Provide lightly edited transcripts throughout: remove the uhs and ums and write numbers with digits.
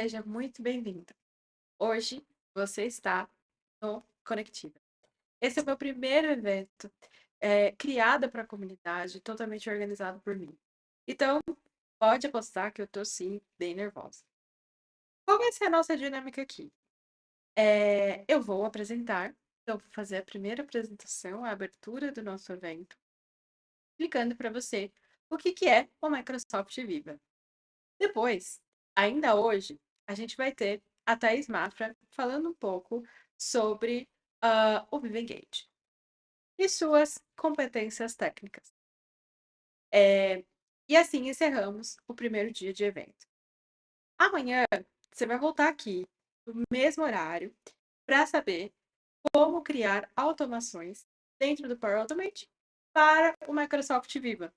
Seja muito bem-vindo. Hoje você está no Conectiva. Esse é o meu primeiro evento criado para a comunidade, totalmente organizado por mim. Então, pode apostar que eu estou sim bem nervosa. Qual vai ser a nossa dinâmica aqui? Eu vou apresentar, então vou fazer a primeira apresentação, a abertura do nosso evento, explicando para você o que é o Microsoft Viva. Depois, ainda hoje, a gente vai ter a Thaís Mafra falando um pouco sobre o Viva Engage e suas competências técnicas. E assim encerramos o primeiro dia de evento. Amanhã, você vai voltar aqui no mesmo horário para saber como criar automações dentro do Power Automate para o Microsoft Viva.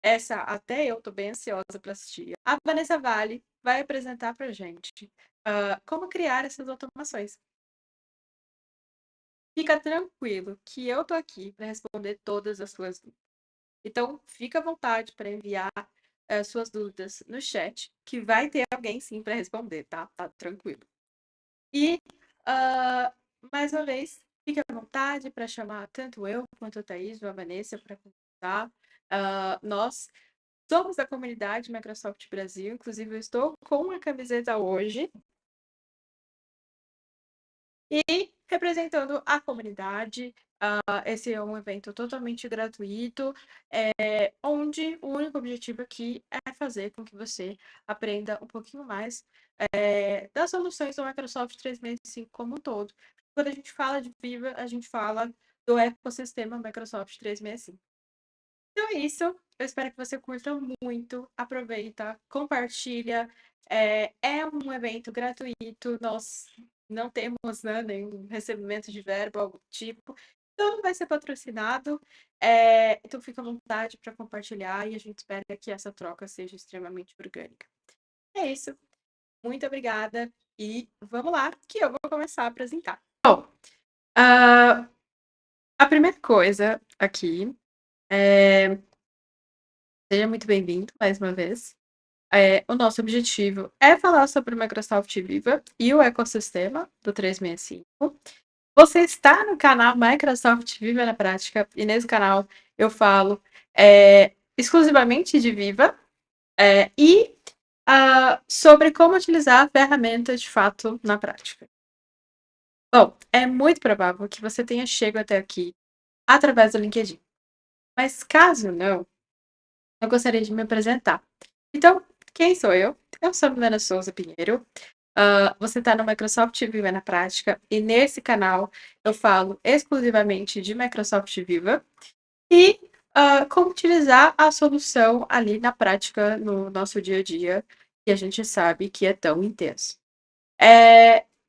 Essa até eu estou bem ansiosa para assistir. A Vanessa Vale vai apresentar para a gente como criar essas automações. Fica tranquilo que eu estou aqui para responder todas as suas dúvidas. Então, fica à vontade para enviar suas dúvidas no chat, que vai ter alguém sim para responder, tá? Tá tranquilo. E, mais uma vez, fique à vontade para chamar tanto eu quanto a Thaís ou a Vanessa para conversar. Nós somos da comunidade Microsoft Brasil, inclusive eu estou com a camiseta hoje. E representando a comunidade, esse é um evento totalmente gratuito, onde o único objetivo aqui é fazer com que você aprenda um pouquinho mais das soluções do Microsoft 365 como um todo. Quando a gente fala de Viva, a gente fala do ecossistema Microsoft 365. Então é isso. Eu espero que você curta muito. Aproveita, compartilha. É um evento gratuito. Nós não temos, né, nenhum recebimento de verba, algo do tipo. Então não vai ser patrocinado. Então fica à vontade para compartilhar e a gente espera que essa troca seja extremamente orgânica. É isso. Muito obrigada. E vamos lá, que eu vou começar a apresentar. Bom, a primeira coisa aqui é. Seja muito bem-vindo mais uma vez. O nosso objetivo é falar sobre o Microsoft Viva e o ecossistema do 365. Você está no canal Microsoft Viva na Prática, e nesse canal eu falo exclusivamente de Viva e sobre como utilizar a ferramenta de fato na prática. Bom, é muito provável que você tenha chegado até aqui através do LinkedIn. Mas caso não, eu gostaria de me apresentar. Então, quem sou eu? Eu sou a Milena Souza Pinheiro. Você está no Microsoft Viva na Prática, e nesse canal eu falo exclusivamente de Microsoft Viva e como utilizar a solução ali na prática no nosso dia a dia, que a gente sabe que é tão intenso.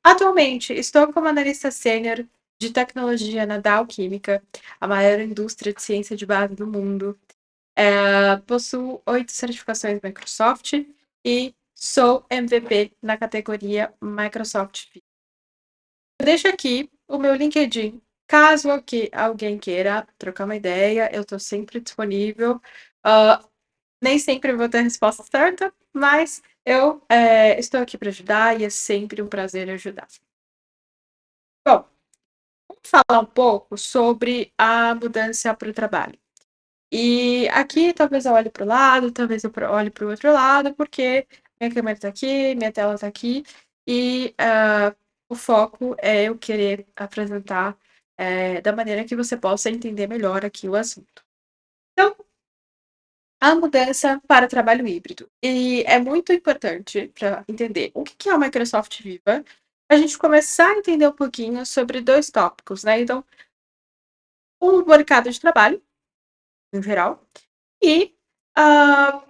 Atualmente, estou como analista sênior de tecnologia na Dow Química, a maior indústria de ciência de base do mundo. Possuo 8 certificações Microsoft e sou MVP na categoria Microsoft. Eu deixo aqui o meu LinkedIn. Caso alguém queira trocar uma ideia, eu estou sempre disponível. Nem sempre vou ter a resposta certa, mas eu estou aqui para ajudar e é sempre um prazer ajudar. Bom, vamos falar um pouco sobre a mudança para o trabalho. E aqui talvez eu olhe para o lado, talvez eu olhe para o outro lado, porque minha câmera está aqui, minha tela está aqui, e o foco é eu querer apresentar da maneira que você possa entender melhor aqui o assunto. Então, a mudança para o trabalho híbrido. E é muito importante para entender o que é o Microsoft Viva, a gente começar a entender um pouquinho sobre dois tópicos, né? Então, o mercado de trabalho, em geral, e a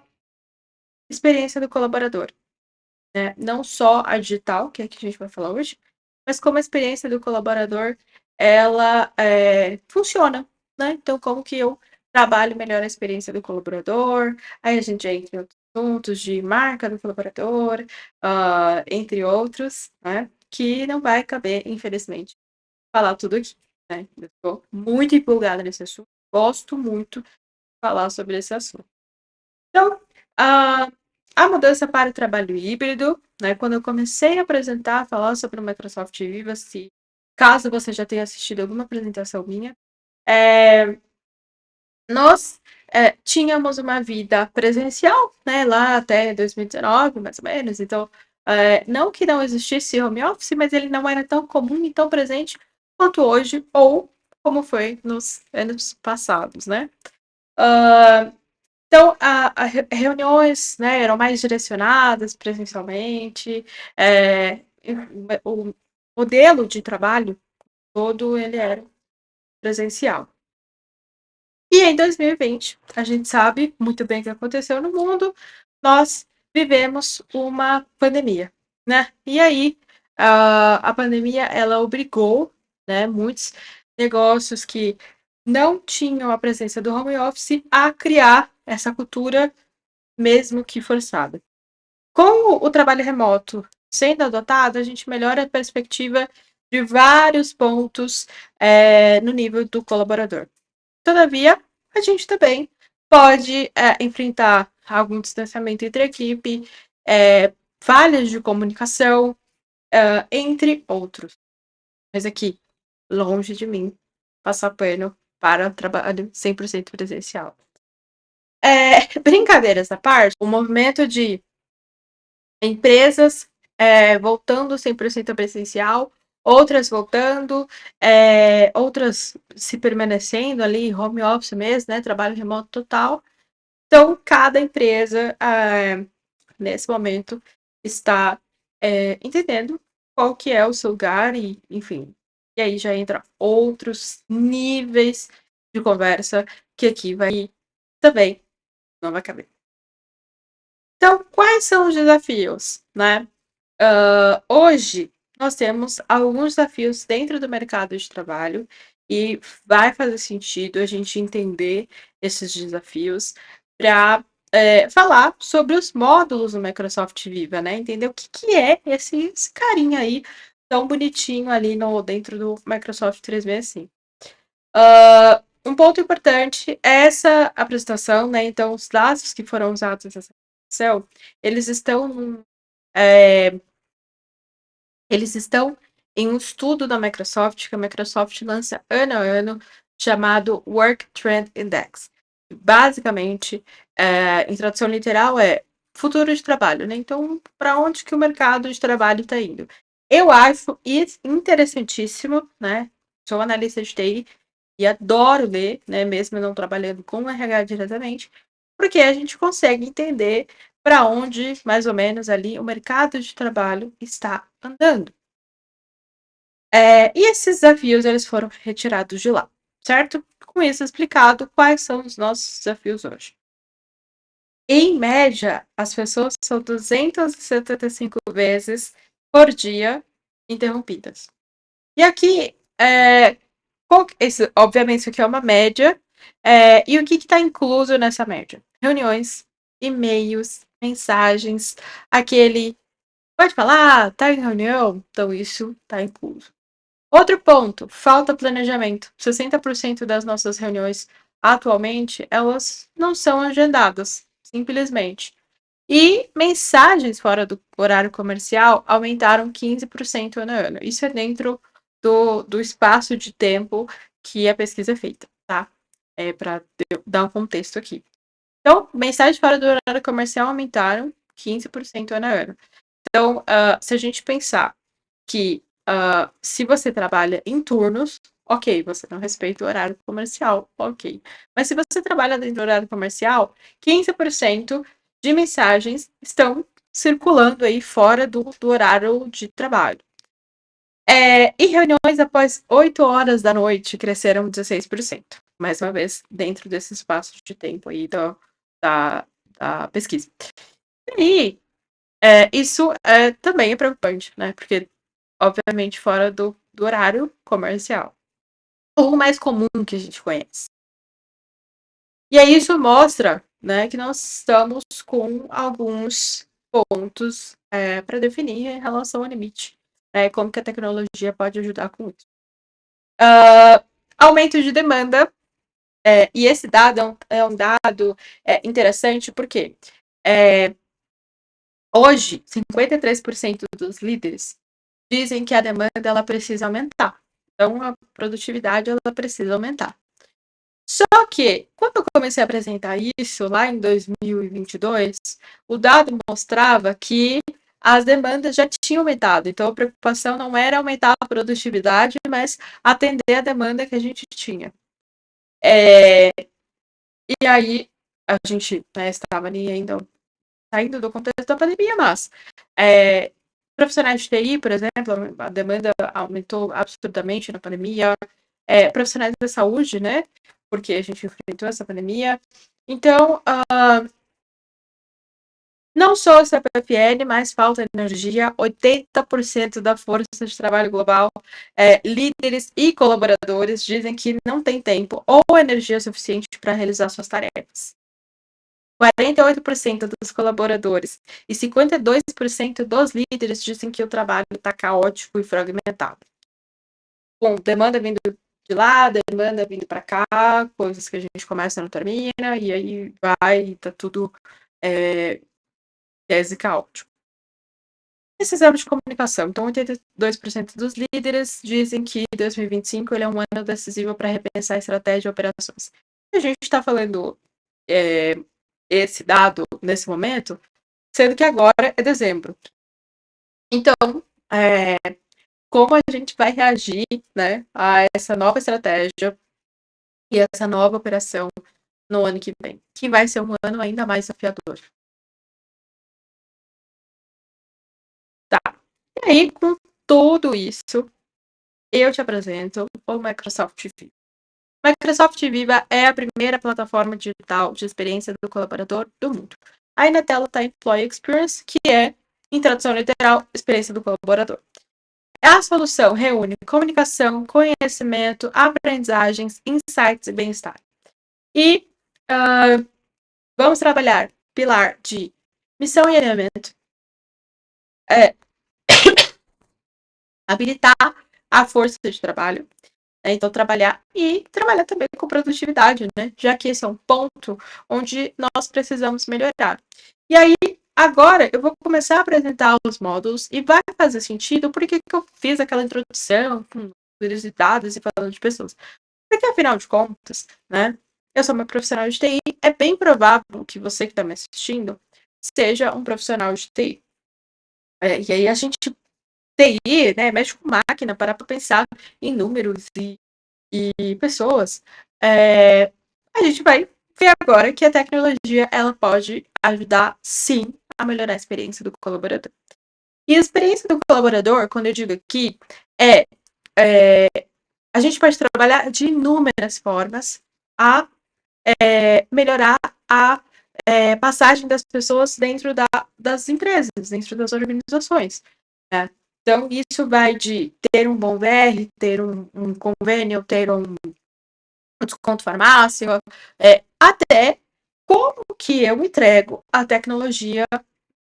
experiência do colaborador, né? Não só a digital, que é a que a gente vai falar hoje, mas como a experiência do colaborador, ela funciona, né? Então, como que eu trabalho melhor a experiência do colaborador, aí a gente entra em outros assuntos de marca do colaborador, entre outros, né? Que não vai caber, infelizmente, falar tudo aqui, né? Eu estou muito empolgada nesse assunto, gosto muito de falar sobre esse assunto. Então, a mudança para o trabalho híbrido, né? Quando eu comecei a apresentar, falar sobre o Microsoft Viva-se, caso você já tenha assistido alguma apresentação minha, nós tínhamos uma vida presencial, né? Lá até 2019, mais ou menos. Então, não que não existisse home office, mas ele não era tão comum e tão presente quanto hoje, ou como foi nos anos passados, né? Então, reuniões, né, eram mais direcionadas presencialmente, o modelo de trabalho todo ele era presencial. E em 2020, a gente sabe muito bem o que aconteceu no mundo, nós vivemos uma pandemia, né? E aí, a pandemia, ela obrigou, né, muitos negócios que não tinham a presença do home office a criar essa cultura mesmo que forçada. Com o trabalho remoto sendo adotado, a gente melhora a perspectiva de vários pontos no nível do colaborador. Todavia, a gente também pode enfrentar algum distanciamento entre a equipe, falhas de comunicação, entre outros. Mas aqui, longe de mim, passar pano para trabalho 100% presencial. Brincadeiras à parte, o movimento de empresas voltando 100% presencial, outras voltando, outras se permanecendo ali, home office mesmo, né, trabalho remoto total. Então, cada empresa, nesse momento, está entendendo qual que é o seu lugar e, enfim. E aí já entra outros níveis de conversa que aqui vai também não vai caber. Então, quais são os desafios, né? Hoje, nós temos alguns desafios dentro do mercado de trabalho e vai fazer sentido a gente entender esses desafios para falar sobre os módulos do Microsoft Viva, né? Entender o que é esse carinha aí tão bonitinho ali dentro do Microsoft 365. Um ponto importante é essa apresentação, né? Então, os dados que foram usados nessa apresentação, eles estão é, eles estão em um estudo da Microsoft, que a Microsoft lança ano a ano, chamado Work Trend Index. Basicamente, em tradução literal, é futuro de trabalho, né? Então, para onde que o mercado de trabalho está indo? Eu acho isso interessantíssimo, né? Sou analista de TI e adoro ler, né? Mesmo não trabalhando com o RH diretamente, porque a gente consegue entender para onde, mais ou menos, ali o mercado de trabalho está andando. E esses desafios eles foram retirados de lá, certo? Com isso explicado, quais são os nossos desafios hoje. Em média, as pessoas são 275 vezes por dia interrompidas. E aqui, obviamente, isso aqui é uma média. E o que está incluso nessa média? Reuniões, e-mails, mensagens, aquele. Pode falar, tá em reunião? Então, isso está incluso. Outro ponto, falta planejamento. 60% das nossas reuniões atualmente, elas não são agendadas, simplesmente. E mensagens fora do horário comercial aumentaram 15% ano a ano. Isso é dentro do espaço de tempo que a pesquisa é feita, tá? Para dar um contexto aqui. Então, mensagens fora do horário comercial aumentaram 15% ano a ano. Então, se a gente pensar que se você trabalha em turnos, ok, você não respeita o horário comercial, ok. Mas se você trabalha dentro do horário comercial, 15% de mensagens estão circulando aí fora do horário de trabalho. E reuniões após 8 horas da noite cresceram 16%. Mais uma vez, dentro desse espaço de tempo aí da pesquisa. E isso também é preocupante, né? Porque obviamente fora do horário comercial. Ou mais comum que a gente conhece. E aí isso mostra, né, que nós estamos com alguns pontos para definir em relação ao limite. Como que a tecnologia pode ajudar com isso. Aumento de demanda. E esse dado é um dado interessante porque Hoje, 53% dos líderes dizem que a demanda ela precisa aumentar. Então, a produtividade ela precisa aumentar. Só que, quando eu comecei a apresentar isso, lá em 2022, o dado mostrava que as demandas já tinham aumentado. Então, a preocupação não era aumentar a produtividade, mas atender a demanda que a gente tinha. E aí, a gente estava ali ainda saindo do contexto da pandemia, mas profissionais de TI, por exemplo, a demanda aumentou absurdamente na pandemia. Profissionais da saúde, né? Porque a gente enfrentou essa pandemia. Então, não só o CPFL, mas falta energia. 80% da força de trabalho global, líderes e colaboradores dizem que não tem tempo ou energia suficiente para realizar suas tarefas. 48% dos colaboradores e 52% dos líderes dizem que o trabalho está caótico e fragmentado. Bom, demanda vindo de lá, demanda vindo para cá, coisas que a gente começa e não termina, e aí vai e tá tudo tese caótico. Esses anos de comunicação. Então, 82% dos líderes dizem que 2025 ele é um ano decisivo para repensar a estratégia e operações. A gente está falando esse dado nesse momento, sendo que agora é dezembro. Então, como a gente vai reagir, né, a essa nova estratégia e essa nova operação no ano que vem, que vai ser um ano ainda mais desafiador. Tá. E aí, com tudo isso, eu te apresento o Microsoft Viva. Microsoft Viva é a primeira plataforma digital de experiência do colaborador do mundo. Aí na tela está Employee Experience, que é, em tradução literal, experiência do colaborador. A solução reúne comunicação, conhecimento, aprendizagens, insights e bem-estar. E vamos trabalhar pilar de missão e alinhamento, habilitar a força de trabalho, né? Então trabalhar também com produtividade, né? Já que esse é um ponto onde nós precisamos melhorar. E aí, agora eu vou começar a apresentar os módulos e vai fazer sentido porque que eu fiz aquela introdução com curiosidades e falando de pessoas. Porque afinal de contas, né? Eu sou uma profissional de TI, é bem provável que você que está me assistindo seja um profissional de TI. E aí a gente TI, né, mexe com máquina, parar para pensar em números e pessoas. A gente vai ver agora que a tecnologia ela pode ajudar, sim, a melhorar a experiência do colaborador. E a experiência do colaborador, quando eu digo aqui, a gente pode trabalhar de inúmeras formas a melhorar a passagem das pessoas dentro das empresas, dentro das organizações. Né? Então, isso vai de ter um bom VR, ter um convênio, ter um desconto farmácia, até como que eu entrego a tecnologia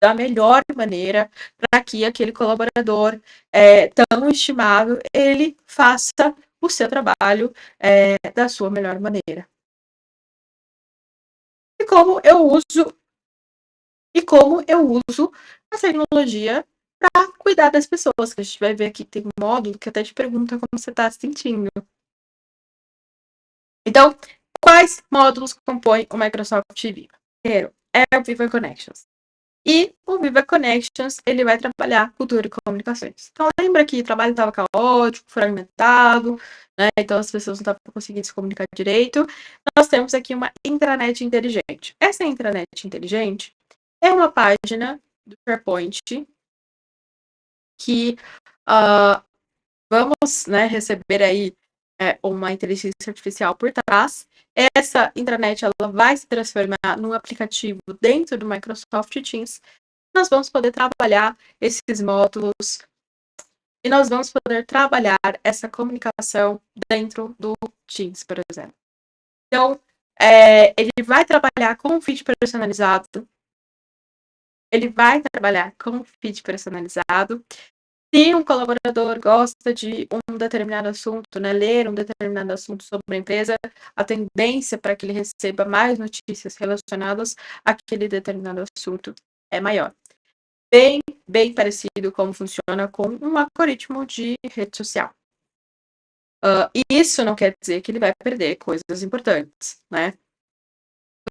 da melhor maneira para que aquele colaborador tão estimado, ele faça o seu trabalho da sua melhor maneira. E como eu uso a tecnologia para cuidar das pessoas, que a gente vai ver aqui, tem um módulo que até te pergunta como você está se sentindo. Então, quais módulos compõem o Microsoft Viva? Primeiro, é o Viva Connections. E o Viva Connections, ele vai trabalhar cultura e comunicações. Então, lembra que o trabalho estava caótico, fragmentado, né? Então as pessoas não estavam conseguindo se comunicar direito. Nós temos aqui uma intranet inteligente. Essa intranet inteligente é uma página do SharePoint que vamos, né, receber aí uma inteligência artificial por trás. Essa intranet ela vai se transformar num aplicativo dentro do Microsoft Teams. Nós vamos poder trabalhar esses módulos e nós vamos poder trabalhar essa comunicação dentro do Teams, por exemplo. Então, ele vai trabalhar com um feed personalizado. Ele vai trabalhar com um feed personalizado. Se um colaborador gosta de um determinado assunto, né, ler um determinado assunto sobre a empresa, a tendência para que ele receba mais notícias relacionadas àquele determinado assunto é maior. bem parecido como funciona com um algoritmo de rede social. E isso não quer dizer que ele vai perder coisas importantes, né?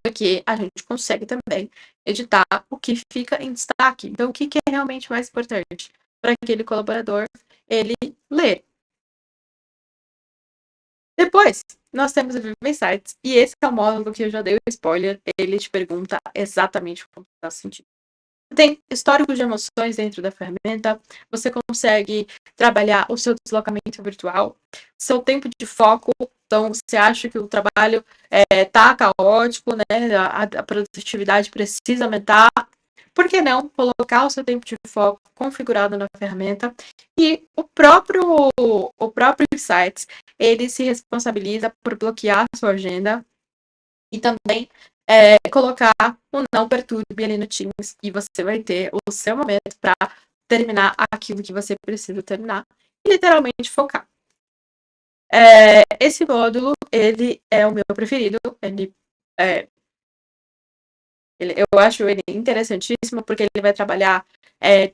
Porque a gente consegue também editar o que fica em destaque. Então, o que é realmente mais importante para aquele colaborador ele ler. Depois, nós temos o Viva Insights, e esse é o módulo que eu já dei o spoiler, ele te pergunta exatamente como você está se sentindo. Tem histórico de emoções dentro da ferramenta, você consegue trabalhar o seu deslocamento virtual, seu tempo de foco, então você acha que o trabalho tá caótico, né? A produtividade precisa aumentar, por que não colocar o seu tempo de foco configurado na ferramenta e o próprio Insights, ele se responsabiliza por bloquear a sua agenda e também colocar o não perturbe ali no Teams e você vai ter o seu momento para terminar aquilo que você precisa terminar e literalmente focar. Esse módulo, ele é o meu preferido, eu acho ele interessantíssimo porque ele vai trabalhar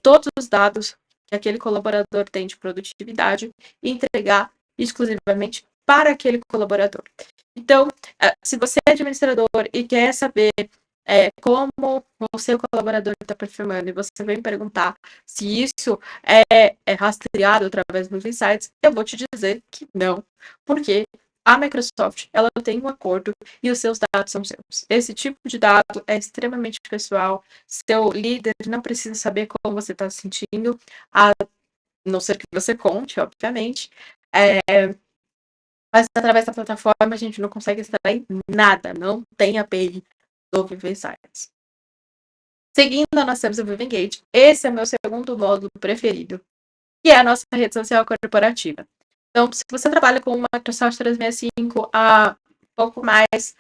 todos os dados que aquele colaborador tem de produtividade e entregar exclusivamente para aquele colaborador. Então, se você é administrador e quer saber como o seu colaborador está performando e você vem perguntar se isso é rastreado através dos insights, eu vou te dizer que não, porque a Microsoft ela tem um acordo e os seus dados são seus. Esse tipo de dado é extremamente pessoal. Seu líder não precisa saber como você está se sentindo, a não ser que você conte, obviamente. Mas através da plataforma a gente não consegue extrair nada, não tem API do Viva Insights. Seguindo, nós temos o Viva Engage. Esse é meu segundo módulo preferido, que é a nossa rede social corporativa. Então, se você trabalha com uma Microsoft 365 há pouco mais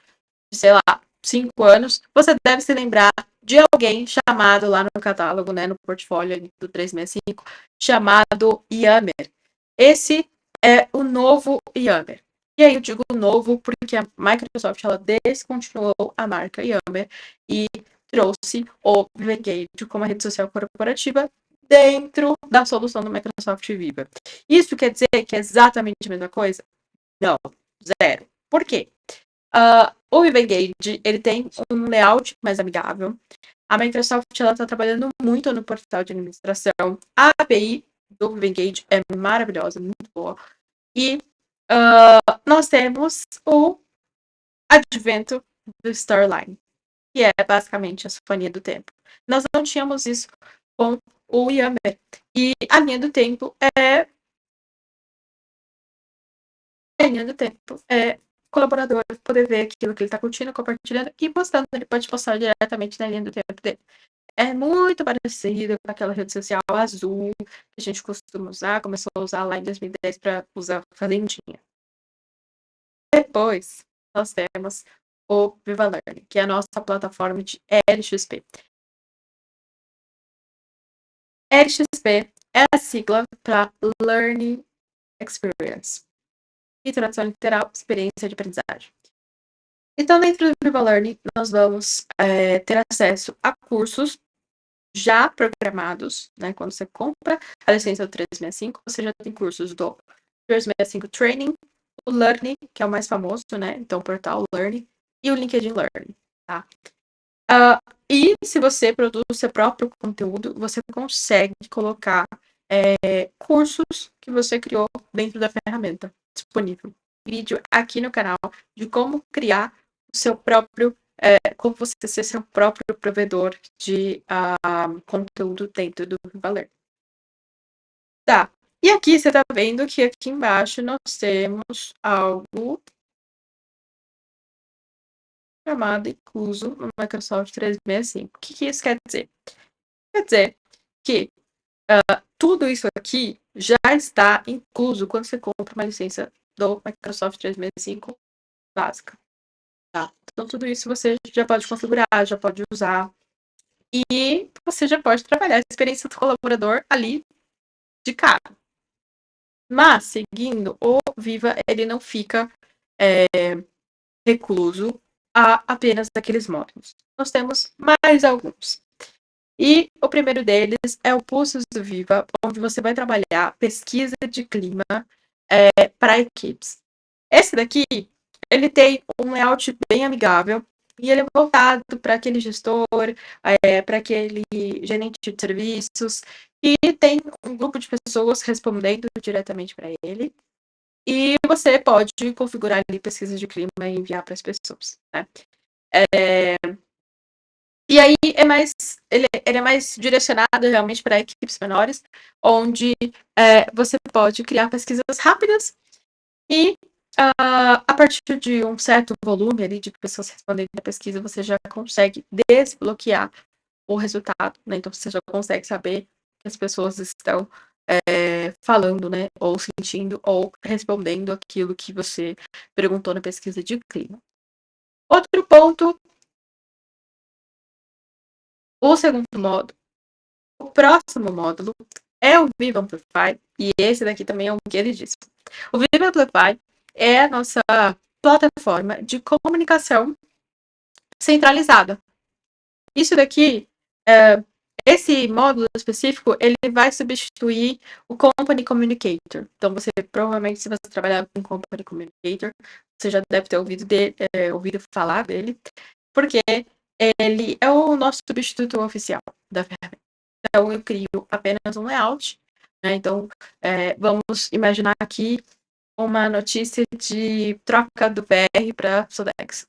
de, sei lá, 5 anos, você deve se lembrar de alguém chamado lá no catálogo, né, no portfólio do 365, chamado Yammer. Esse é o novo Yammer. E aí eu digo novo porque a Microsoft ela descontinuou a marca Yammer e trouxe o Vengage como a rede social corporativa dentro da solução do Microsoft Viva. Isso quer dizer que é exatamente a mesma coisa? Não, zero. Por quê? O Viva Engage, ele tem um layout mais amigável. A Microsoft está trabalhando muito no portal de administração. A API do Viva Engage é maravilhosa, muito boa. E nós temos o advento do Storyline, que é basicamente a sinfonia do tempo. Nós não tínhamos isso com o Yammer. E a linha do tempo é colaborador poder ver aquilo que ele está curtindo, compartilhando e postando. Ele pode postar diretamente na linha do tempo dele. É muito parecido com aquela rede social azul que a gente costuma usar, começou a usar lá em 2010 para usar fazendinha. Depois, nós temos o Viva Learning, que é a nossa plataforma de LXP. LXP é a sigla para Learning Experience. E tradução literal, experiência de aprendizagem. Então, dentro do Viva Learning, nós vamos ter acesso a cursos já programados, né? Quando você compra a licença do 365, você já tem cursos do 365 Training, o Learning, que é o mais famoso, né? Então, o portal Learning e o LinkedIn Learning, tá? E se você produz o seu próprio conteúdo, você consegue colocar cursos que você criou dentro da ferramenta disponível. Vídeo aqui no canal de como criar o seu próprio, como você ser seu próprio provedor de conteúdo dentro do Valer. Tá. E aqui você tá vendo que aqui embaixo nós temos algo chamado incluso no Microsoft 365. O que isso quer dizer? Quer dizer que tudo isso aqui já está incluso quando você compra uma licença do Microsoft 365 básica. Tá? Então, tudo isso você já pode configurar, já pode usar. E você já pode trabalhar a experiência do colaborador ali de cara. Mas, seguindo, o Viva, ele não fica recluso a apenas aqueles módulos. Nós temos mais alguns. E o primeiro deles é o Pulsos do Viva, onde você vai trabalhar pesquisa de clima para equipes. Esse daqui, ele tem um layout bem amigável e ele é voltado para aquele gestor, para aquele gerente de serviços, e tem um grupo de pessoas respondendo diretamente para ele. E você pode configurar ali pesquisa de clima e enviar para as pessoas, né? E aí ele é mais direcionado realmente para equipes menores, onde você pode criar pesquisas rápidas e a partir de um certo volume ali de pessoas respondendo a pesquisa, você já consegue desbloquear o resultado, né? Então você já consegue saber que as pessoas estão falando, né? Ou sentindo, ou respondendo aquilo que você perguntou na pesquisa de clima. Outro ponto, o segundo módulo. O próximo módulo é o Viva Amplify, e esse daqui também é um queridíssimo. O Viva Amplify é a nossa plataforma de comunicação centralizada. Isso daqui, esse módulo específico, ele vai substituir o Company Communicator. Então, você provavelmente, se você trabalhar com Company Communicator, você já deve ter ouvido falar dele, porque ele é o nosso substituto oficial da ferramenta. Então, eu crio apenas um layout, né? Então, vamos imaginar aqui uma notícia de troca do PR para Sodex.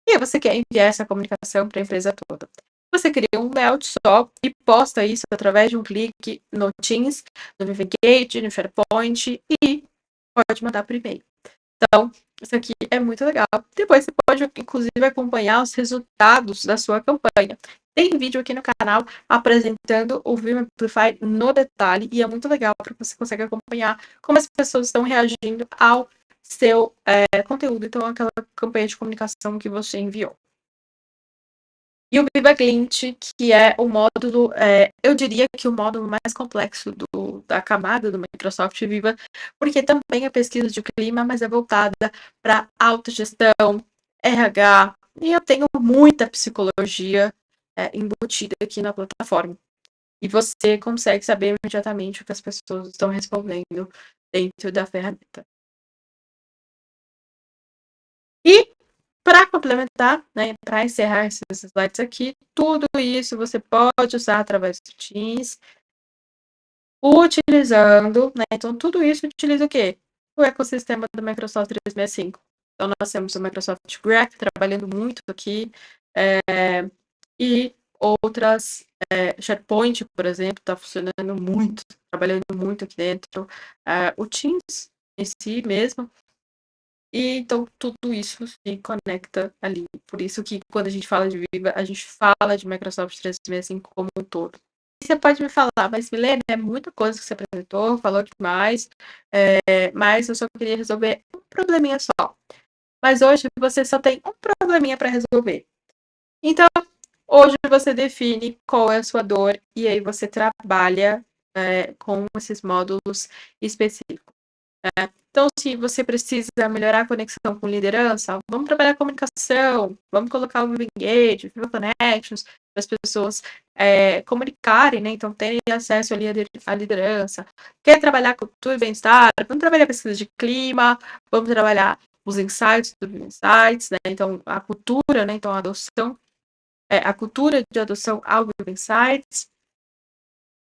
E aí você quer enviar essa comunicação para a empresa toda. Você cria um layout só e posta isso através de um clique no Teams, no Vivengate, no SharePoint e pode mandar por e-mail. Então, isso aqui é muito legal. Depois você pode, inclusive, acompanhar os resultados da sua campanha. Tem vídeo aqui no canal apresentando o Vim Amplify no detalhe e é muito legal porque você consegue acompanhar como as pessoas estão reagindo ao seu conteúdo, então aquela campanha de comunicação que você enviou. E o Viva Glint, que é o módulo, eu diria que o módulo mais complexo da camada do Microsoft Viva, porque também é pesquisa de clima, mas é voltada para autogestão, RH, e eu tenho muita psicologia embutida aqui na plataforma. E você consegue saber imediatamente o que as pessoas estão respondendo dentro da ferramenta. E para complementar, né, para encerrar esses slides aqui, tudo isso você pode usar através do Teams, utilizando, né, então tudo isso utiliza o quê? O ecossistema do Microsoft 365. Então nós temos o Microsoft Graph trabalhando muito aqui, e outras, SharePoint, por exemplo, está funcionando muito, trabalhando muito aqui dentro, o Teams em si mesmo, e então tudo isso se conecta ali. Por isso que quando a gente fala de Viva, a gente fala de Microsoft 365 como um todo. E você pode me falar, mas Milena, é muita coisa que você apresentou, falou demais, mas eu só queria resolver um probleminha só. Mas hoje você só tem um probleminha para resolver. Então, hoje você define qual é a sua dor e aí você trabalha com esses módulos específicos. Então, se você precisa melhorar a conexão com liderança, vamos trabalhar a comunicação, vamos colocar o Viva Engage, Viva Connections, para as pessoas comunicarem, né? Então, terem acesso ali à liderança. Quer trabalhar cultura e bem-estar? Vamos trabalhar a pesquisa de clima, vamos trabalhar os insights do Viva Insights, né? Então, a cultura, né? Então, a adoção, a cultura de adoção ao Viva Insights,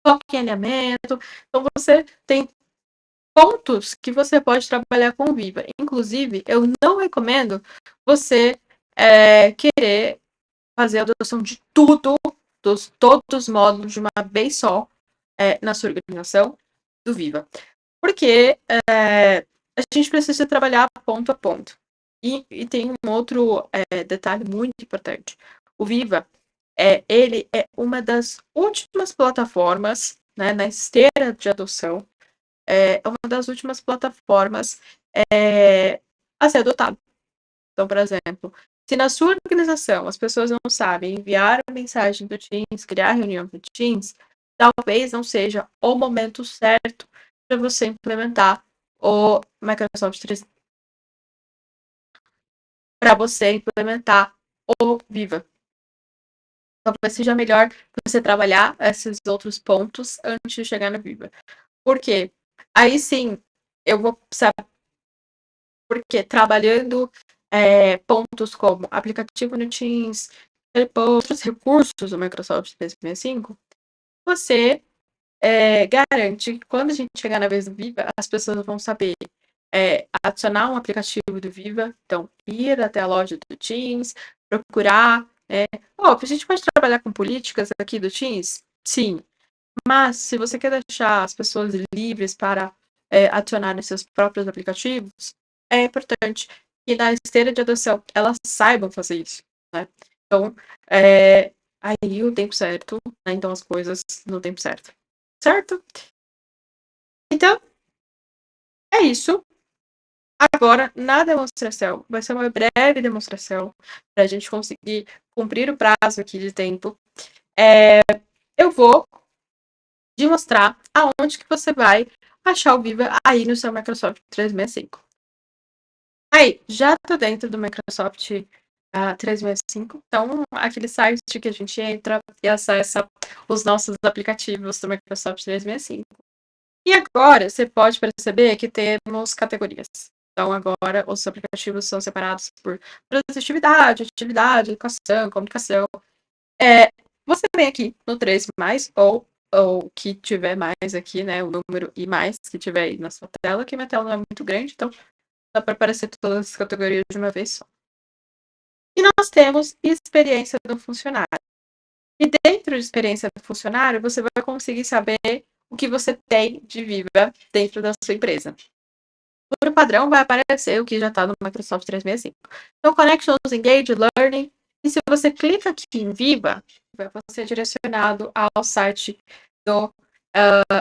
foco em alinhamento. Então, você tem pontos que você pode trabalhar com Viva. Inclusive, eu não recomendo você querer fazer a adoção de todos os módulos de uma vez só na sua organização do Viva. Porque a gente precisa trabalhar ponto a ponto. E tem um outro detalhe muito importante. O Viva, ele é uma das últimas plataformas, né, na esteira de adoção, é uma das últimas plataformas a ser adotado. Então, por exemplo, se na sua organização as pessoas não sabem enviar a mensagem do Teams, criar reunião do Teams, talvez não seja o momento certo para você implementar o Microsoft 365, para você implementar o Viva. talvez seja melhor você trabalhar esses outros pontos antes de chegar no Viva. Por quê? Aí sim, eu vou saber, porque trabalhando pontos como aplicativo no Teams, outros recursos do Microsoft 365, você garante que quando a gente chegar na vez do Viva, as pessoas vão saber adicionar um aplicativo do Viva, então ir até a loja do Teams, procurar. A gente pode trabalhar com políticas aqui do Teams? Sim. Mas se você quer deixar as pessoas livres para adicionar seus próprios aplicativos, é importante que na esteira de adoção elas saibam fazer isso, né? Então, aí o tempo certo, né? Então as coisas no tempo certo. Certo? Então, é isso. Agora, na demonstração, vai ser uma breve demonstração para a gente conseguir cumprir o prazo aqui de tempo. Eu vou demonstrar aonde que você vai achar o Viva aí no seu Microsoft 365. Aí, já tô dentro do Microsoft 365, então aquele site que a gente entra e acessa os nossos aplicativos do Microsoft 365. E agora você pode perceber que temos categorias. Então, agora os aplicativos são separados por produtividade, atividade, educação, comunicação. Você vem aqui no 3 mais, ou que tiver mais aqui, né? O número e mais que tiver aí na sua tela, que minha tela não é muito grande, então dá para aparecer todas as categorias de uma vez só. E nós temos experiência do funcionário. E dentro de experiência do funcionário, você vai conseguir saber o que você tem de Viva dentro da sua empresa. Por padrão, vai aparecer o que já está no Microsoft 365. Então, Connections, Engage, Learning. E se você clica aqui em Viva, vai ser direcionado ao site do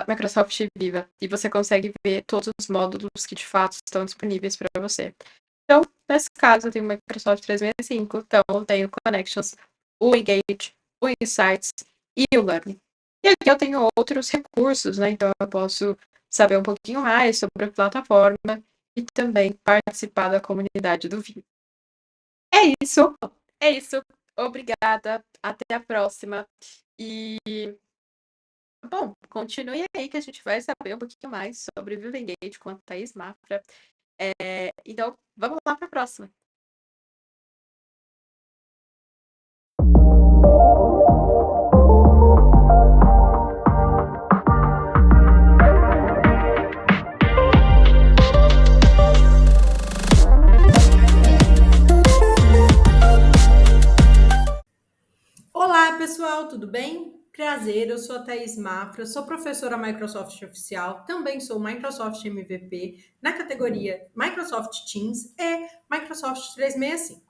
Microsoft Viva. E você consegue ver todos os módulos que de fato estão disponíveis para você. Então, nesse caso, eu tenho o Microsoft 365, então eu tenho Connections, o Engage, o Insights e o Learning. E aqui eu tenho outros recursos, né? Então eu posso saber um pouquinho mais sobre a plataforma e também participar da comunidade do Vivo. É isso, é isso. Obrigada, até a próxima. E, bom, continue aí que a gente vai saber um pouquinho mais sobre o Vivo Engage com a Thaís Mafra. Então, vamos lá para a próxima. Olá, pessoal, tudo bem? Prazer, eu sou a Thaís Mafra, sou professora Microsoft Oficial, também sou Microsoft MVP na categoria Microsoft Teams e Microsoft 365.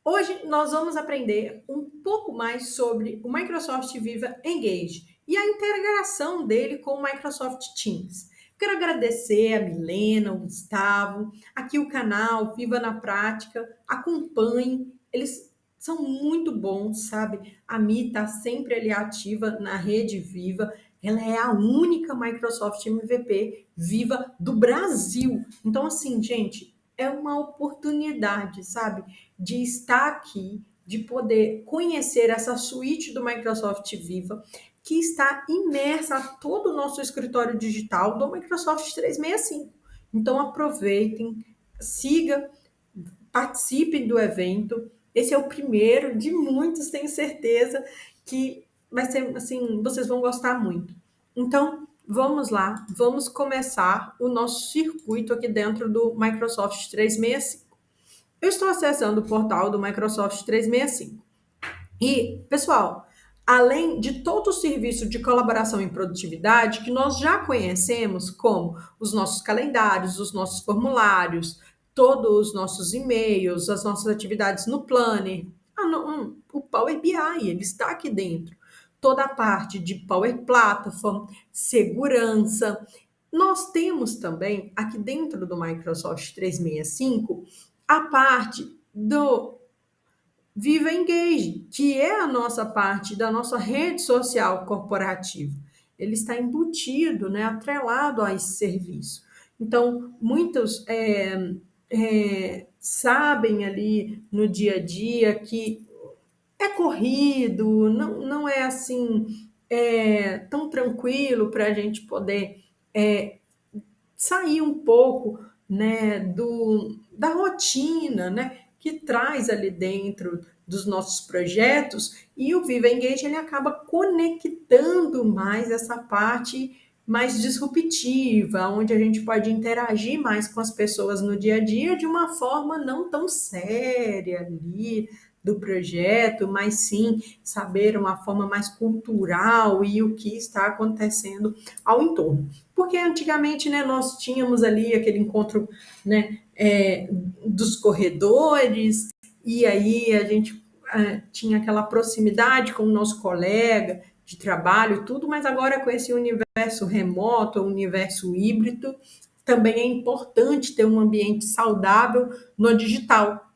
Hoje nós vamos aprender um pouco mais sobre o Microsoft Viva Engage e a integração dele com o Microsoft Teams. Quero agradecer a Milena, o Gustavo, aqui o canal Viva na Prática, acompanhem, eles são muito bons, sabe? A Mi está sempre ali ativa na rede Viva, ela é a única Microsoft MVP viva do Brasil. Então, assim, gente, é uma oportunidade, sabe? De estar aqui, de poder conhecer essa suíte do Microsoft Viva, que está imersa a todo o nosso escritório digital do Microsoft 365. Então aproveitem, siga, participem do evento. Esse é o primeiro de muitos, tenho certeza que vai ser assim, vocês vão gostar muito. Então, vamos lá, vamos começar o nosso circuito aqui dentro do Microsoft 365. Eu estou acessando o portal do Microsoft 365. E, pessoal, além de todo o serviço de colaboração e produtividade que nós já conhecemos, como os nossos calendários, os nossos formulários, todos os nossos e-mails, as nossas atividades no Planner, o Power BI, ele está aqui dentro. Toda a parte de Power Platform, segurança. Nós temos também, aqui dentro do Microsoft 365, a parte do Viva Engage, que é a nossa parte da nossa rede social corporativa. Ele está embutido, né, atrelado a esse serviço. Então, muitos sabem ali no dia a dia que é corrido, não é assim tão tranquilo para a gente poder sair um pouco, né, da rotina, né, que traz ali dentro dos nossos projetos, e o Viva Engage ele acaba conectando mais essa parte mais disruptiva, onde a gente pode interagir mais com as pessoas no dia a dia de uma forma não tão séria ali do projeto, mas sim saber uma forma mais cultural e o que está acontecendo ao entorno. Porque antigamente, né, nós tínhamos ali aquele encontro, né, dos corredores, e aí a gente tinha aquela proximidade com o nosso colega de trabalho e tudo, mas agora com esse universo remoto, universo híbrido, também é importante ter um ambiente saudável no digital.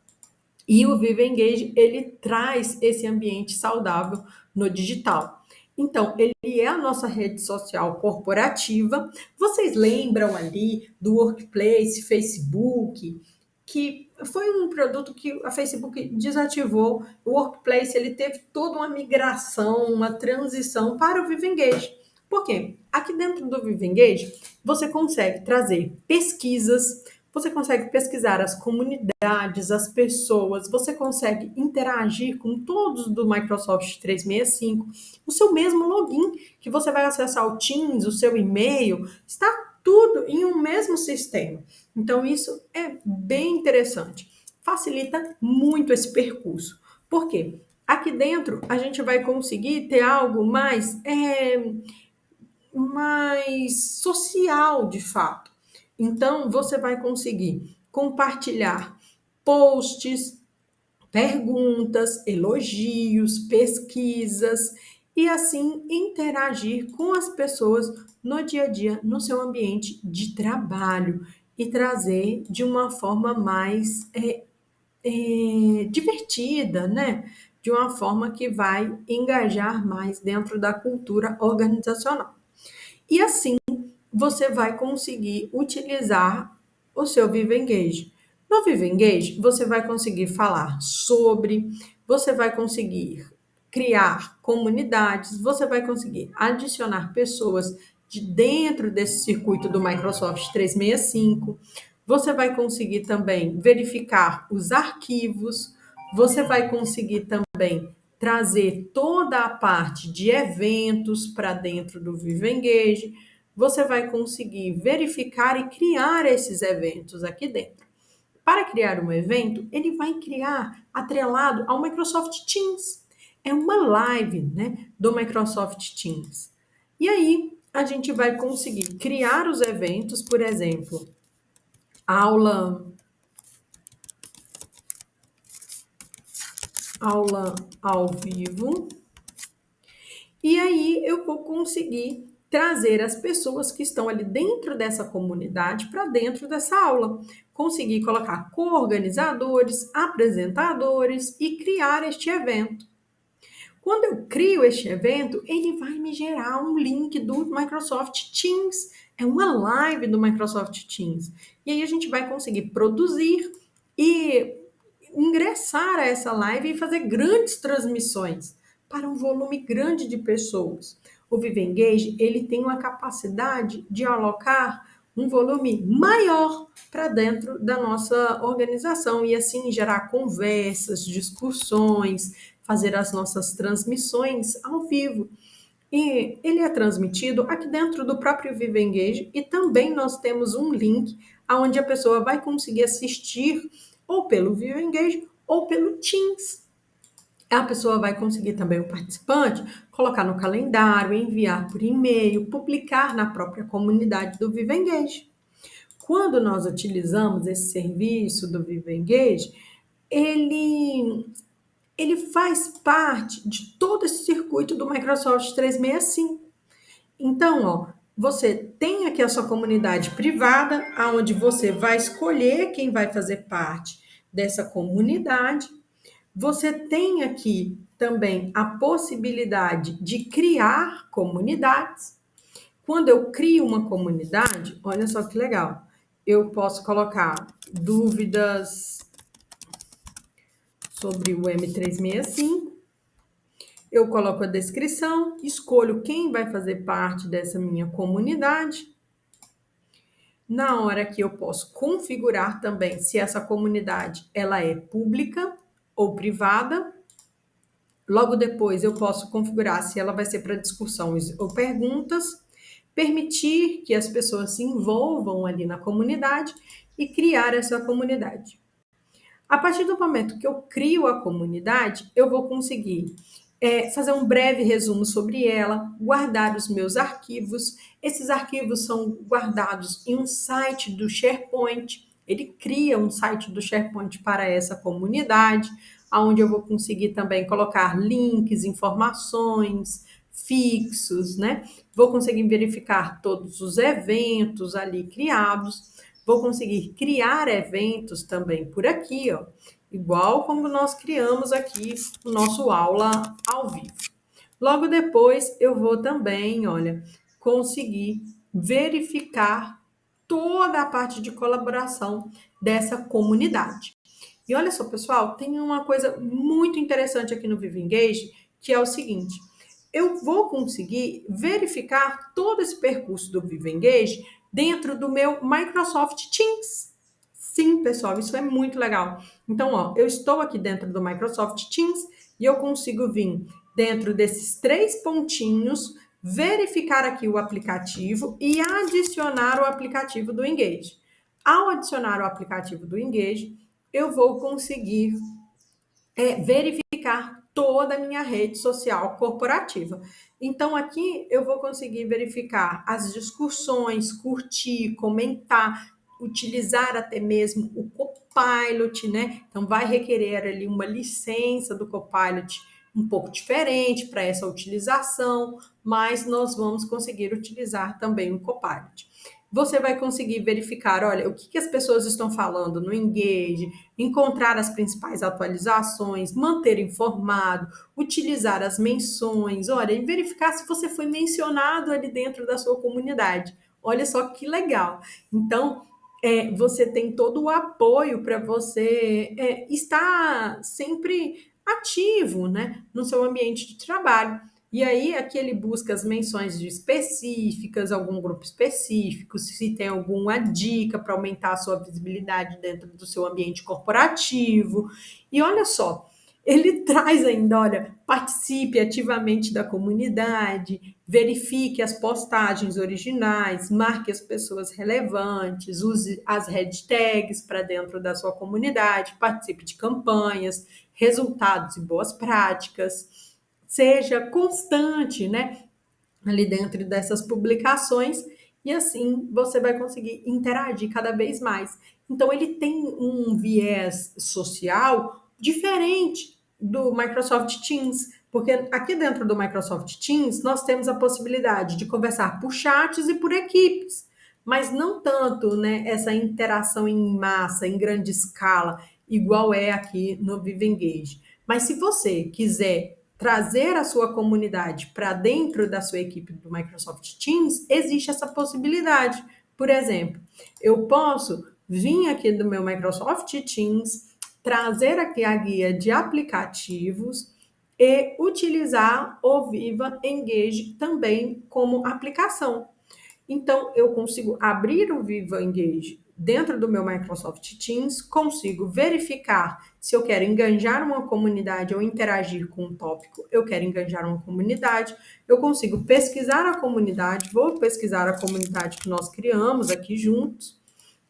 E o Viva Engage, ele traz esse ambiente saudável no digital. Então, ele é a nossa rede social corporativa. Vocês lembram ali do Workplace, Facebook, que foi um produto que a Facebook desativou. O Workplace, ele teve toda uma migração, uma transição para o Viva Engage. Por quê? Aqui dentro do Viva Engage, você consegue trazer pesquisas, você consegue pesquisar as comunidades, as pessoas, você consegue interagir com todos do Microsoft 365. O seu mesmo login, que você vai acessar o Teams, o seu e-mail, está tudo em um mesmo sistema. Então, isso é bem interessante. Facilita muito esse percurso. Por quê? Aqui dentro, a gente vai conseguir ter algo mais social, de fato. Então, você vai conseguir compartilhar posts, perguntas, elogios, pesquisas e assim interagir com as pessoas no dia a dia, no seu ambiente de trabalho e trazer de uma forma mais divertida, né? De uma forma que vai engajar mais dentro da cultura organizacional. E assim você vai conseguir utilizar o seu Viva Engage. No Viva Engage, você vai conseguir falar sobre, você vai conseguir criar comunidades, você vai conseguir adicionar pessoas de dentro desse circuito do Microsoft 365, você vai conseguir também verificar os arquivos, você vai conseguir também trazer toda a parte de eventos para dentro do Viva Engage, você vai conseguir verificar e criar esses eventos aqui dentro. Para criar um evento, ele vai criar atrelado ao Microsoft Teams. É uma live, né, do Microsoft Teams. E aí, a gente vai conseguir criar os eventos, por exemplo, aula ao vivo. E aí eu vou conseguir trazer as pessoas que estão ali dentro dessa comunidade para dentro dessa aula. Conseguir colocar co-organizadores, apresentadores e criar este evento. Quando eu crio este evento, ele vai me gerar um link do Microsoft Teams. É uma live do Microsoft Teams. E aí a gente vai conseguir produzir e ingressar a essa live e fazer grandes transmissões para um volume grande de pessoas. O Viva Engage, ele tem uma capacidade de alocar um volume maior para dentro da nossa organização e assim gerar conversas, discussões, fazer as nossas transmissões ao vivo. E ele é transmitido aqui dentro do próprio Viva Engage e também nós temos um link onde a pessoa vai conseguir assistir ou pelo Viva Engage ou pelo Teams. A pessoa vai conseguir também, o participante, colocar no calendário, enviar por e-mail, publicar na própria comunidade do Viva Engage. Quando nós utilizamos esse serviço do Viva Engage, ele faz parte de todo esse circuito do Microsoft 365. Então, ó, você tem aqui a sua comunidade privada, onde você vai escolher quem vai fazer parte dessa comunidade. Você tem aqui também a possibilidade de criar comunidades. Quando eu crio uma comunidade, olha só que legal, eu posso colocar dúvidas sobre o M365 Eu coloco a descrição, escolho quem vai fazer parte dessa minha comunidade. Na hora que eu posso configurar também se essa comunidade ela é pública ou privada. Logo depois eu posso configurar se ela vai ser para discussões ou perguntas, permitir que as pessoas se envolvam ali na comunidade e criar essa comunidade. A partir do momento que eu crio a comunidade, eu vou conseguir fazer um breve resumo sobre ela, guardar os meus arquivos. Esses arquivos são guardados em um site do SharePoint. Ele cria um site do SharePoint para essa comunidade, onde eu vou conseguir também colocar links, informações fixos, né? Vou conseguir verificar todos os eventos ali criados. Vou conseguir criar eventos também por aqui, ó, igual como nós criamos aqui o nosso aula ao vivo. Logo depois, eu vou também, olha, conseguir verificar toda a parte de colaboração dessa comunidade. E olha só, pessoal, tem uma coisa muito interessante aqui no Vivo Engage, que é o seguinte: eu vou conseguir verificar todo esse percurso do Vivo Engage dentro do meu Microsoft Teams. Sim, pessoal, isso é muito legal. Então, ó, eu estou aqui dentro do Microsoft Teams e eu consigo vir dentro desses 3 pontinhos, verificar aqui o aplicativo e adicionar o aplicativo do Engage. Ao adicionar o aplicativo do Engage, eu vou conseguir verificar toda a minha rede social corporativa. Então, aqui eu vou conseguir verificar as discussões, curtir, comentar, utilizar até mesmo o Copilot, né? Então, vai requerer ali uma licença do Copilot um pouco diferente para essa utilização, mas nós vamos conseguir utilizar também o Copilot. Você vai conseguir verificar, olha, o que as pessoas estão falando no Engage, encontrar as principais atualizações, manter informado, utilizar as menções, olha, e verificar se você foi mencionado ali dentro da sua comunidade. Olha só que legal. Então, você tem todo o apoio para você estar sempre ativo, né, no seu ambiente de trabalho. E aí, aqui ele busca as menções específicas, algum grupo específico, se tem alguma dica para aumentar a sua visibilidade dentro do seu ambiente corporativo. E olha só, ele traz ainda, olha, participe ativamente da comunidade, verifique as postagens originais, marque as pessoas relevantes, use as hashtags para dentro da sua comunidade, participe de campanhas, resultados e boas práticas. Seja constante, né, ali dentro dessas publicações, e assim você vai conseguir interagir cada vez mais. Então, ele tem um viés social diferente do Microsoft Teams, porque aqui dentro do Microsoft Teams nós temos a possibilidade de conversar por chats e por equipes, mas não tanto, né, essa interação em massa, em grande escala, igual é aqui no Vivo Engage. Mas se você quiser trazer a sua comunidade para dentro da sua equipe do Microsoft Teams, existe essa possibilidade. Por exemplo, eu posso vir aqui do meu Microsoft Teams, trazer aqui a guia de aplicativos e utilizar o Viva Engage também como aplicação. Então, eu consigo abrir o Viva Engage dentro do meu Microsoft Teams, consigo verificar se eu quero engajar uma comunidade ou interagir com um tópico, eu quero engajar uma comunidade, eu consigo pesquisar a comunidade, vou pesquisar a comunidade que nós criamos aqui juntos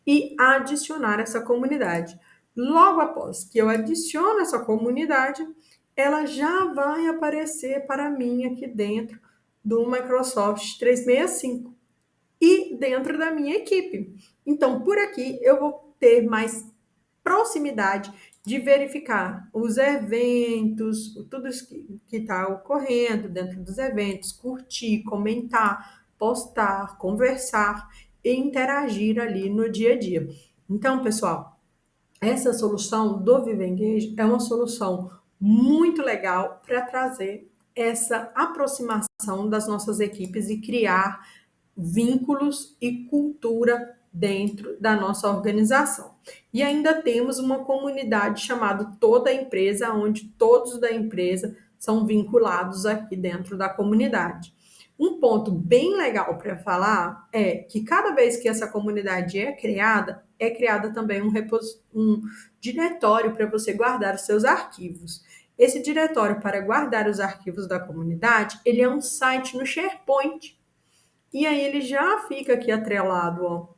e adicionar essa comunidade. Logo após que eu adiciono essa comunidade, ela já vai aparecer para mim aqui dentro do Microsoft 365 e dentro da minha equipe. Então, por aqui eu vou ter mais proximidade de verificar os eventos, tudo isso que está ocorrendo dentro dos eventos, curtir, comentar, postar, conversar e interagir ali no dia a dia. Então, pessoal, essa solução do Viva Engage é uma solução muito legal para trazer essa aproximação das nossas equipes e criar vínculos e cultura dentro da nossa organização. E ainda temos uma comunidade chamada Toda a Empresa, onde todos da empresa são vinculados aqui dentro da comunidade. Um ponto bem legal para falar é que cada vez que essa comunidade é criada também um diretório para você guardar os seus arquivos. Esse diretório para guardar os arquivos da comunidade, ele é um site no SharePoint. E aí ele já fica aqui atrelado, ó,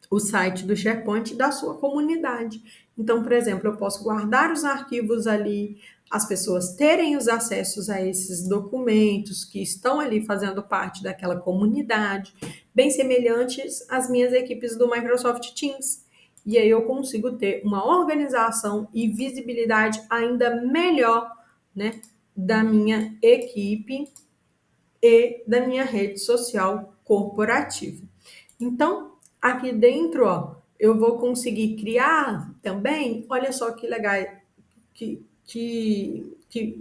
o site do SharePoint da sua comunidade. Então, por exemplo, eu posso guardar os arquivos ali, as pessoas terem os acessos a esses documentos que estão ali fazendo parte daquela comunidade, bem semelhantes às minhas equipes do Microsoft Teams. E aí eu consigo ter uma organização e visibilidade ainda melhor, né, da minha equipe e da minha rede social corporativa. Então, aqui dentro, ó, eu vou conseguir criar também, olha só que legal, que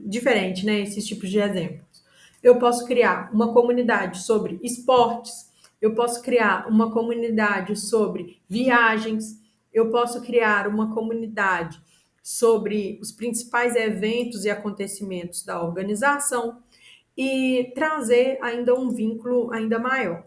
diferente, né? Esses tipos de exemplos. Eu posso criar uma comunidade sobre esportes, eu posso criar uma comunidade sobre viagens, eu posso criar uma comunidade sobre os principais eventos e acontecimentos da organização e trazer ainda um vínculo ainda maior.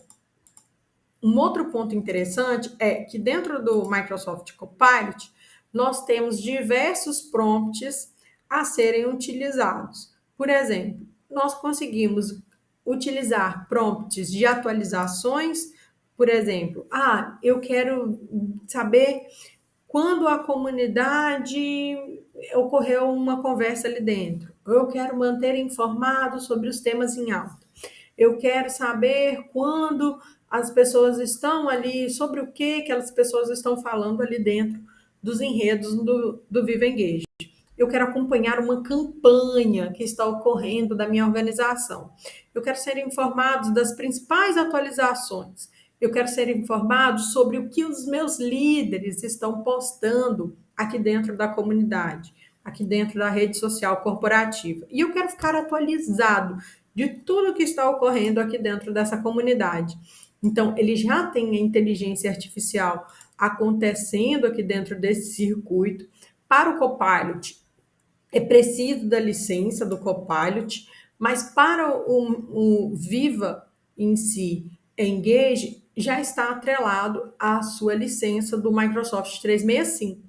Um outro ponto interessante é que dentro do Microsoft Copilot, nós temos diversos prompts a serem utilizados. Por exemplo, nós conseguimos utilizar prompts de atualizações, por exemplo, eu quero saber quando a comunidade ocorreu uma conversa ali dentro. Eu quero manter informado sobre os temas em alta. Eu quero saber quando as pessoas estão ali, sobre o que aquelas pessoas estão falando ali dentro dos enredos do Viva Engage. Eu quero acompanhar uma campanha que está ocorrendo da minha organização. Eu quero ser informado das principais atualizações. Eu quero ser informado sobre o que os meus líderes estão postando aqui dentro da comunidade, aqui dentro da rede social corporativa. E eu quero ficar atualizado de tudo que está ocorrendo aqui dentro dessa comunidade. Então, ele já tem a inteligência artificial acontecendo aqui dentro desse circuito. Para o Copilot, é preciso da licença do Copilot, mas para o Viva em si, Engage, já está atrelado à sua licença do Microsoft 365.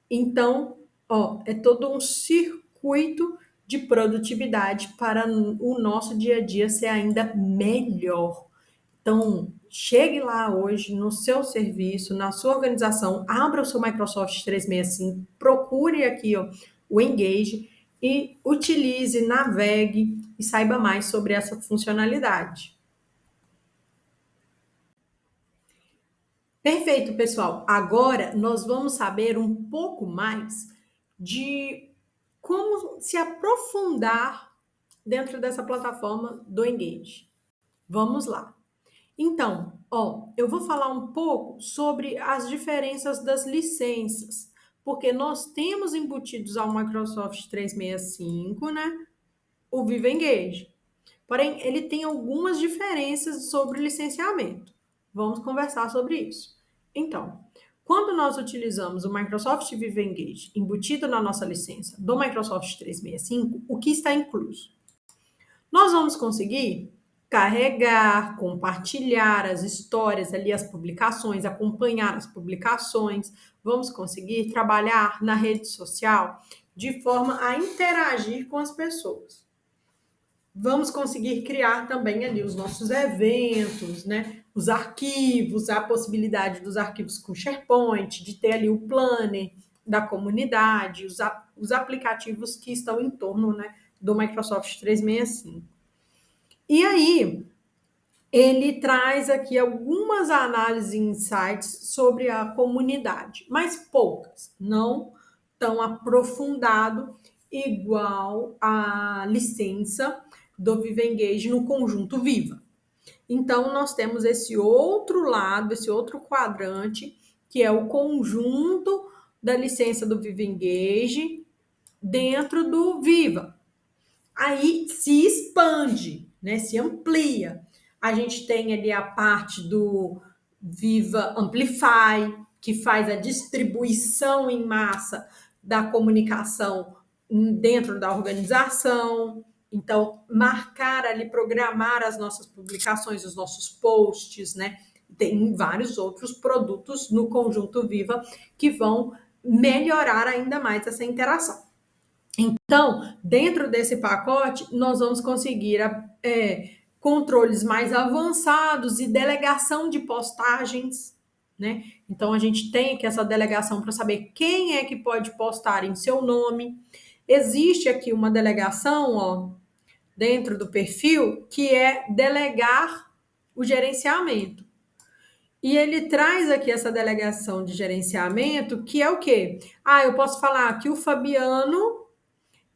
Então, ó, é todo um circuito de produtividade para o nosso dia a dia ser ainda melhor. Então, chegue lá hoje no seu serviço, na sua organização, abra o seu Microsoft 365, procure aqui ó, o Engage e utilize, navegue e saiba mais sobre essa funcionalidade. Perfeito, pessoal. Agora nós vamos saber um pouco mais de como se aprofundar dentro dessa plataforma do Engage. Vamos lá. Então, ó, eu vou falar um pouco sobre as diferenças das licenças, porque nós temos embutidos ao Microsoft 365, né, o Viva Engage. Porém, ele tem algumas diferenças sobre licenciamento. Vamos conversar sobre isso. Então, quando nós utilizamos o Microsoft Viva Engage embutido na nossa licença do Microsoft 365, o que está incluso? Nós vamos conseguir carregar, compartilhar as histórias ali, as publicações, acompanhar as publicações. Vamos conseguir trabalhar na rede social de forma a interagir com as pessoas. Vamos conseguir criar também ali os nossos eventos, né? Os arquivos, a possibilidade dos arquivos com SharePoint, de ter ali o planner da comunidade, os aplicativos que estão em torno, né, do Microsoft 365. E aí, ele traz aqui algumas análises e insights sobre a comunidade, mas poucas, não tão aprofundado igual a licença do Viva Engage no conjunto Viva. Então, nós temos esse outro lado, esse outro quadrante, que é o conjunto da licença do Viva Engage dentro do Viva. Aí se expande, né? Se amplia. A gente tem ali a parte do Viva Amplify, que faz a distribuição em massa da comunicação dentro da organização. Então, marcar ali, programar as nossas publicações, os nossos posts, né? Tem vários outros produtos no Conjunto Viva que vão melhorar ainda mais essa interação. Então, dentro desse pacote, nós vamos conseguir controles mais avançados e delegação de postagens, né? Então, a gente tem aqui essa delegação para saber quem é que pode postar em seu nome. Existe aqui uma delegação, ó, dentro do perfil, que é delegar o gerenciamento. E ele traz aqui essa delegação de gerenciamento, que é o quê? Ah, eu posso falar que o Fabiano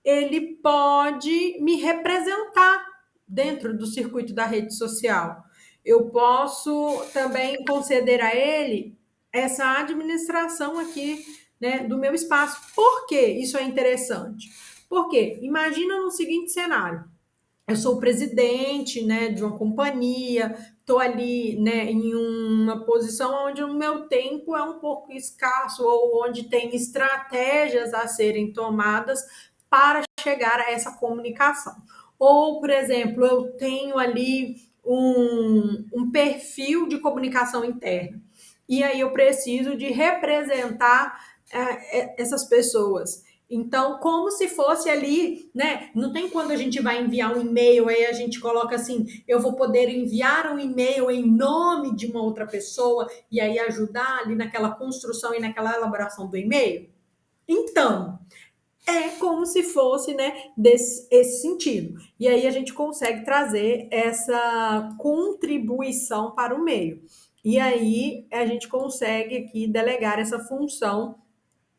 ele pode me representar dentro do circuito da rede social. Eu posso também conceder a ele essa administração aqui, né, do meu espaço. Por que isso é interessante? Porque imagina no seguinte cenário: eu sou o presidente, né, de uma companhia, estou ali, né, em uma posição onde o meu tempo é um pouco escasso ou onde tem estratégias a serem tomadas para chegar a essa comunicação. Ou, por exemplo, eu tenho ali um perfil de comunicação interna e aí eu preciso de representar essas pessoas. Então, como se fosse ali, né? Não tem quando a gente vai enviar um e-mail, aí a gente coloca assim: eu vou poder enviar um e-mail em nome de uma outra pessoa e aí ajudar ali naquela construção e naquela elaboração do e-mail. Então, é como se fosse, né, esse sentido. E aí a gente consegue trazer essa contribuição para o meio. E aí a gente consegue aqui delegar essa função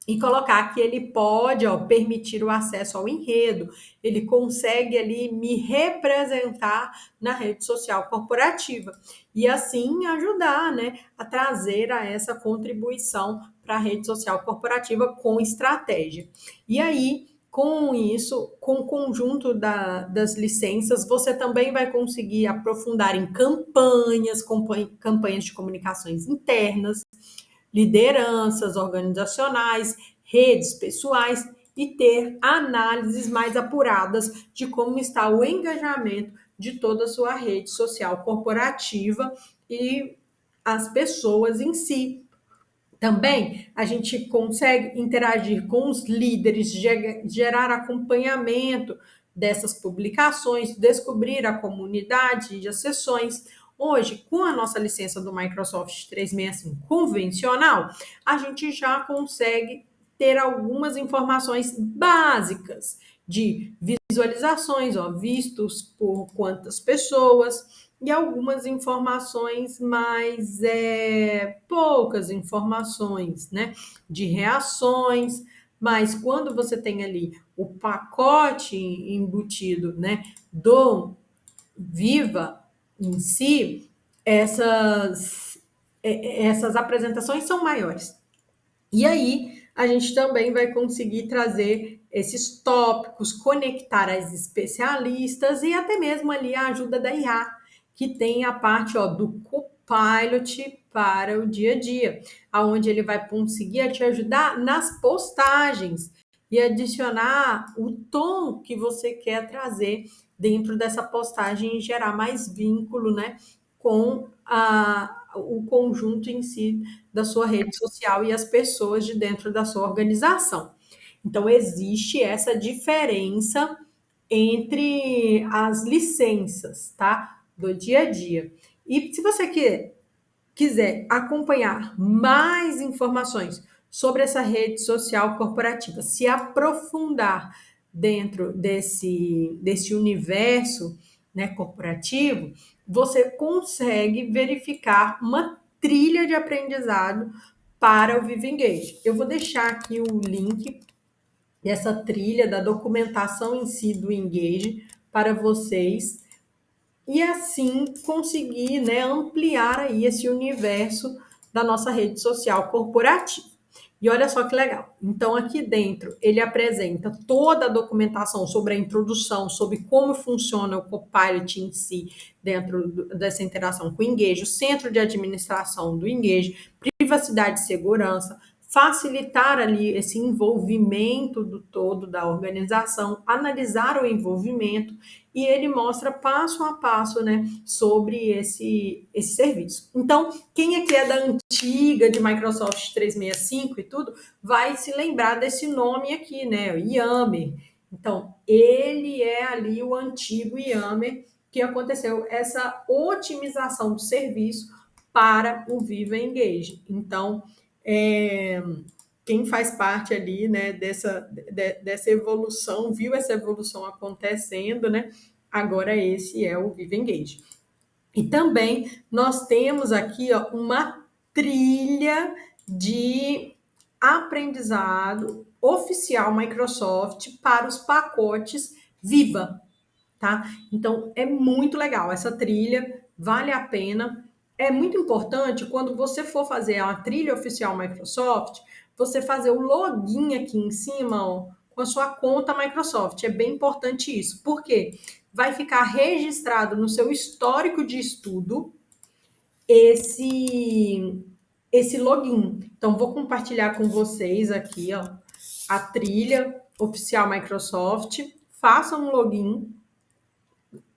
e colocar que ele pode, ó, permitir o acesso ao enredo, ele consegue ali me representar na rede social corporativa e assim ajudar, né, a trazer a essa contribuição para a rede social corporativa com estratégia. E aí, com isso, com o conjunto das licenças, você também vai conseguir aprofundar em campanhas de comunicações internas, lideranças organizacionais, redes pessoais e ter análises mais apuradas de como está o engajamento de toda a sua rede social corporativa e as pessoas em si. Também a gente consegue interagir com os líderes, gerar acompanhamento dessas publicações, descobrir a comunidade de as sessões. Hoje, com a nossa licença do Microsoft 365 convencional, a gente já consegue ter algumas informações básicas de visualizações, ó, vistos por quantas pessoas, e algumas informações mais poucas informações, né, de reações, mas quando você tem ali o pacote embutido, né, do Viva em si, essas apresentações são maiores. E aí a gente também vai conseguir trazer esses tópicos, conectar as especialistas e até mesmo ali a ajuda da IA, que tem a parte, ó, do Copilot para o dia a dia, aonde ele vai conseguir te ajudar nas postagens e adicionar o tom que você quer trazer dentro dessa postagem e gerar mais vínculo, né, com o conjunto em si da sua rede social e as pessoas de dentro da sua organização. Então, existe essa diferença entre as licenças, tá? Do dia a dia. E se você quiser acompanhar mais informações sobre essa rede social corporativa, se aprofundar dentro desse universo, né, corporativo, você consegue verificar uma trilha de aprendizado para o Viva Engage. Eu vou deixar aqui o link dessa trilha, da documentação em si do Engage para vocês e assim conseguir, né, ampliar aí esse universo da nossa rede social corporativa. E olha só que legal. Então, aqui dentro, ele apresenta toda a documentação sobre a introdução, sobre como funciona o Copilot em si, dentro dessa interação com o Engage, o centro de administração do Engage, privacidade e segurança, facilitar ali esse envolvimento do todo da organização, analisar o envolvimento, e ele mostra passo a passo, né, sobre esse serviço. Então, quem aqui é da antiga de Microsoft 365 e tudo, vai se lembrar desse nome aqui, né, o Yammer. Então, ele é ali o antigo Yammer que aconteceu essa otimização do serviço para o Viva Engage. Então, quem faz parte ali, né, dessa evolução, viu essa evolução acontecendo, né? Agora esse é o Viva Engage. E também nós temos aqui ó, uma trilha de aprendizado oficial Microsoft para os pacotes Viva, tá? Então é muito legal essa trilha, vale a pena. É muito importante quando você for fazer a trilha oficial Microsoft, você fazer o login aqui em cima, ó, com a sua conta Microsoft. É bem importante isso. Por quê? Vai ficar registrado no seu histórico de estudo esse login. Então vou compartilhar com vocês aqui, ó, a trilha oficial Microsoft. Faça um login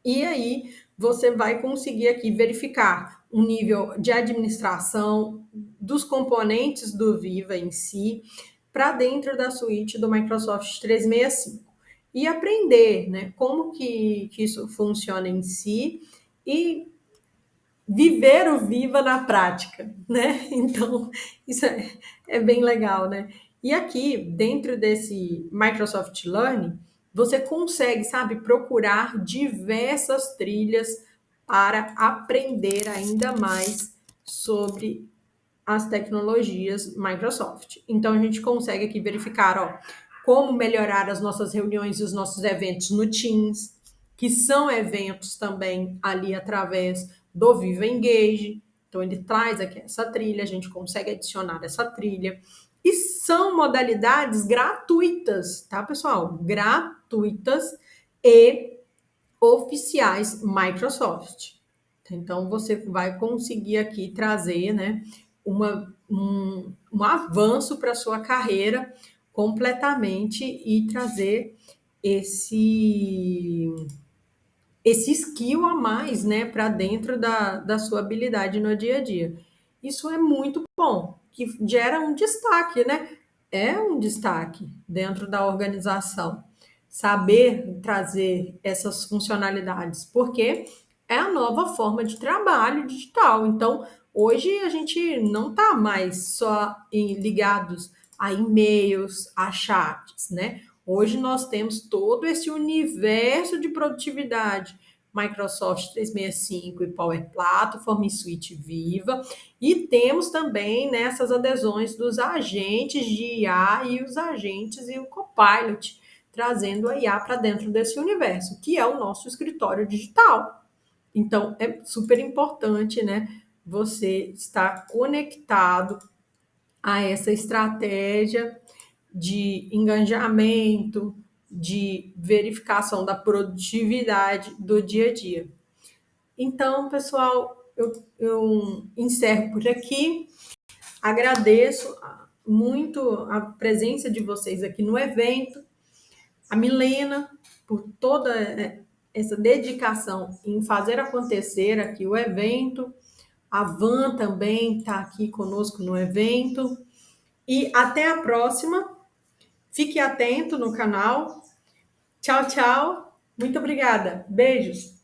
e aí você vai conseguir aqui verificar o nível de administração dos componentes do Viva em si para dentro da suíte do Microsoft 365 e aprender, né, como que isso funciona em si e viver o Viva na prática, né? Então, isso é bem legal, né? E aqui, dentro desse Microsoft Learning, você consegue, sabe, procurar diversas trilhas para aprender ainda mais sobre as tecnologias Microsoft. Então, a gente consegue aqui verificar, ó, como melhorar as nossas reuniões e os nossos eventos no Teams, que são eventos também ali através do Viva Engage. Então, ele traz aqui essa trilha, a gente consegue adicionar essa trilha. E são modalidades gratuitas, tá, pessoal? Gratuitas e oficiais Microsoft. Então, você vai conseguir aqui trazer, né, um avanço para a sua carreira completamente e trazer esse skill a mais, né, para dentro da sua habilidade no dia a dia. Isso é muito bom, que gera um destaque, né? É um destaque dentro da organização. Saber trazer essas funcionalidades, porque é a nova forma de trabalho digital. Então, hoje a gente não está mais só ligados a e-mails, a chats, né? Hoje nós temos todo esse universo de produtividade, Microsoft 365 e Power Platform e Suite Viva, e temos também nessas adesões dos agentes de IA e os agentes e o Copilot, trazendo a IA para dentro desse universo, que é o nosso escritório digital. Então, é super importante, né, você estar conectado a essa estratégia de engajamento, de verificação da produtividade do dia a dia. Então, pessoal, eu encerro por aqui. Agradeço muito a presença de vocês aqui no evento, a Milena por toda essa dedicação em fazer acontecer aqui o evento, a Van também está aqui conosco no evento. E até a próxima. Fique atento no canal. Tchau, tchau. Muito obrigada. Beijos.